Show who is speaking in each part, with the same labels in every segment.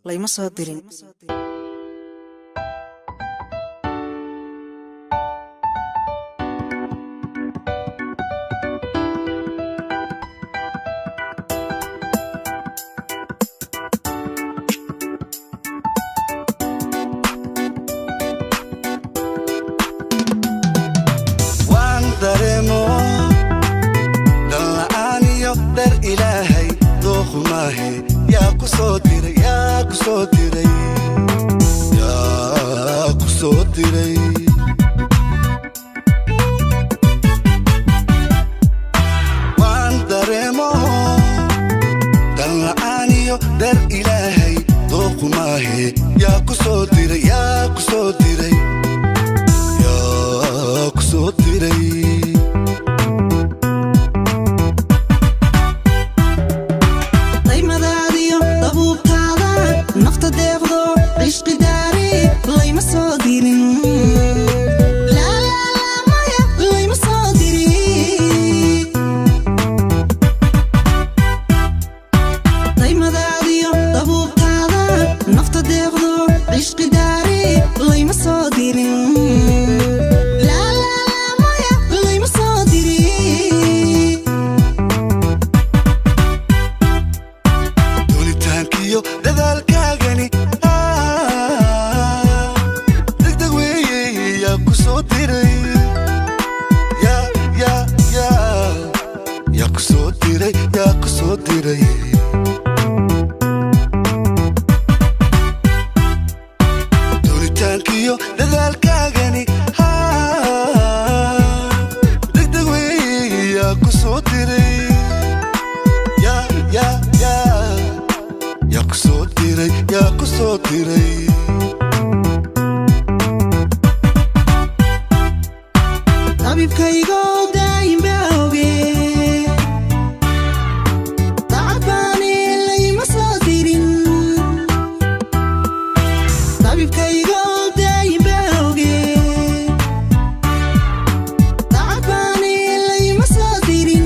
Speaker 1: layma soo dirin.
Speaker 2: إلهي دوخ ماهي يا كسوديري يا كسوديري يا كسوديري وان دريمو دلعانيو در إلهي دوخ ماهي يا كسوديري يا كسوديري يا كسوديري
Speaker 1: نفط ديفضو عشق داري layma soo dirin. لا لا لا مايا layma soo dirin. daymadaadiyo dabuubtaada nafta deeqdo cishqi daari layma soo dirin. لا لا لا مايا layma soo dirin.
Speaker 2: doonitaankiyo dadaalkaagani degdeg weeye yaa ku soo diray yaa ku soo diray yaa ku soo diray doonitaankiyo dadaalkaagani degdeg weeye yaa ku soo diray yaa ku soo diray yaa ku soo diray
Speaker 1: طبيبكaygo daayin baa oge tacbaani layma soo dirin. طبيبكaygo daayin baa oge tacbaani layma soo dirin.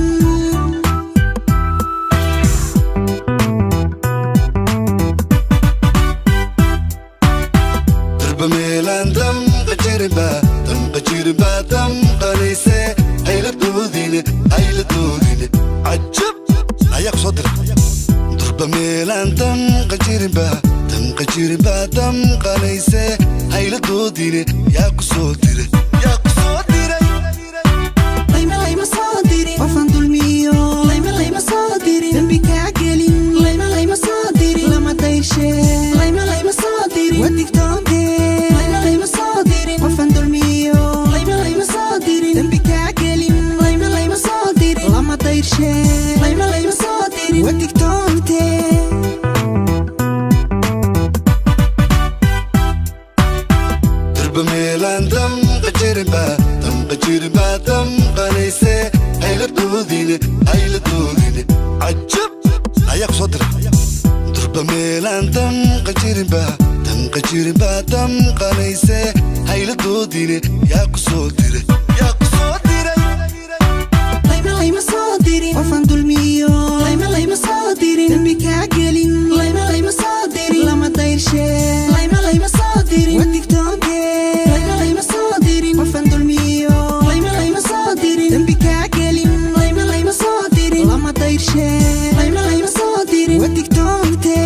Speaker 2: darba meelaan damqa jirba damqanayse hayla doodine cajab ayaa ku soo diray darba meelaan damqa jirba damqanayse hayla doodine yaa ku soo diray yaa ku soo diray
Speaker 1: layma soo dirin. qofan dulmiyo layma soo dirin. dambi kaa gelin layma soo dirin. lama dayrshe layma soo dirin. wadigtoonte layma soo dirin. qofan dulmiyo layma soo dirin. dambi kaa gelin layma soo dirin. lama dayrshe layma soo dirin. wadigtoonte
Speaker 2: darba meelaan damqa jirba damqanayse hayla doodine cajab ayaa ku soo diray darba meelaan damqa jirba damqanayse hayla doodine yaa ku soo diray yaa ku soo diray
Speaker 1: layma soo dirin. qofan dulmiyo layma soo dirin. dambi kaa gelin layma soo dirin. lama dayrshe layma soo dirin. wadigtoonte layma soo dirin. qofan dulmiyo layma soo dirin. dambi kaa gelin layma soo dirin. lama dayrshe layma soo dirin. wadigtoonte